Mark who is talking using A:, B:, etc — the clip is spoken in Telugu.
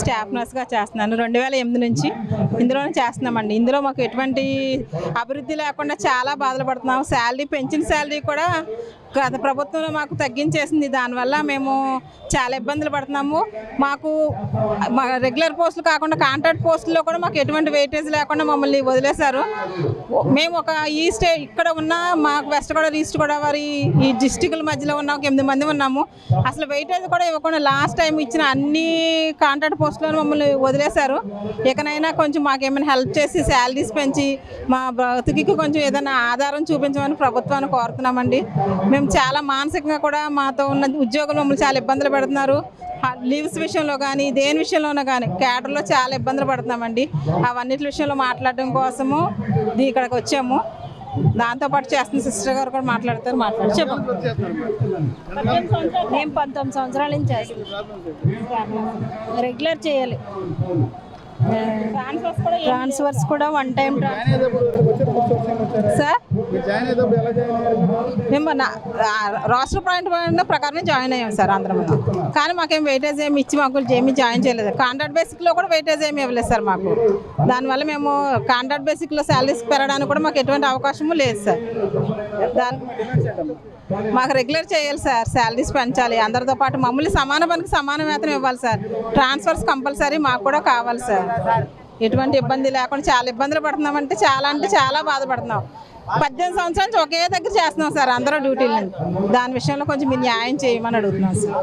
A: స్టాఫ్ నర్స్గా చేస్తున్నాను 2008 నుంచి ఇందులోనే చేస్తున్నామండి. ఇందులో మాకు ఎటువంటి అభివృద్ధి లేకుండా చాలా బాధలు పడుతున్నాం. శాలరీ పెంచిన శాలరీ కూడా గత ప్రభుత్వంలో మాకు తగ్గించేసింది. దానివల్ల మేము చాలా ఇబ్బందులు పడుతున్నాము. మాకు రెగ్యులర్ పోస్టులు కాకుండా కాంట్రాక్ట్ పోస్టుల్లో కూడా మాకు ఎటువంటి వెయిటేజ్ లేకుండా మమ్మల్ని వదిలేశారు. మేము ఒక ఇక్కడ ఉన్న మాకు వెస్ట్ గోదావరి, ఈస్ట్ గోదావరి ఈ డిస్టిక్ల మధ్యలో ఉన్న 8 మంది ఉన్నాము. అసలు వెయిటేజ్ కూడా ఇవ్వకుండా లాస్ట్ టైం ఇచ్చిన అన్ని కాంట్రాక్ట్ పోస్టులను మమ్మల్ని వదిలేశారు. ఇకనైనా కొంచెం మాకేమైనా హెల్ప్ చేసి శాలరీస్ పెంచి మా బ్రతుకి కొంచెం ఏదైనా ఆధారం చూపించమని ప్రభుత్వాన్ని కోరుతున్నామండి. మేము చాలా మానసికంగా కూడా మాతో ఉన్న ఉద్యోగులు మమ్మల్ని చాలా ఇబ్బందులు పెడుతున్నారు. లీవ్స్ విషయంలో కానీ దేని విషయంలోనూ కానీ క్యాడర్లో చాలా ఇబ్బందులు పడుతున్నామండి. అవన్నిటి విషయంలో మాట్లాడడం కోసము ఇక్కడికి వచ్చాము. దాంతోపాటు చేస్తున్న సిస్టర్ గారు కూడా మాట్లాడతారు.
B: మేము 19 సంవత్సరాల నుంచి చేస్తాం. రెగ్యులర్ చేయాలి. ట్రాన్స్ఫర్స్ కూడా వన్ టైం
A: సార్ మేము రాష్ట్ర పాయింట్ ప్రకారం జాయిన్ అయ్యాం సార్ అందరం. కానీ మాకేం వెయిటేజ్ ఏమి ఇచ్చి మాకు ఏమీ జాయిన్ చేయలేదు. కాంట్రాక్ట్ బేసిక్లో కూడా వెయిటేజ్ ఏమి ఇవ్వలేదు సార్ మాకు. దానివల్ల మేము కాంట్రాక్ట్ బేసిక్లో శాలరీస్ పెరగడానికి కూడా మాకు ఎటువంటి అవకాశము లేదు సార్. మాకు రెగ్యులర్ చేయాలి సార్. శాలరీస్ పెంచాలి. అందరితో పాటు మమ్మల్ని సమాన పనికి సమాన వేతనం ఇవ్వాలి సార్. ట్రాన్స్ఫర్స్ కంపల్సరీ మాకు కూడా కావాలి సార్. ఎటువంటి ఇబ్బంది లేకుండా చాలా ఇబ్బందులు పడుతున్నామంటే చాలా బాధపడుతున్నాం. 18 సంవత్సరాల నుంచి ఒకే దగ్గర చేస్తున్నాం సార్ అందరూ డ్యూటీలు. దాని విషయంలో కొంచెం మీరు న్యాయం చేయమని అడుగుతున్నాం సార్.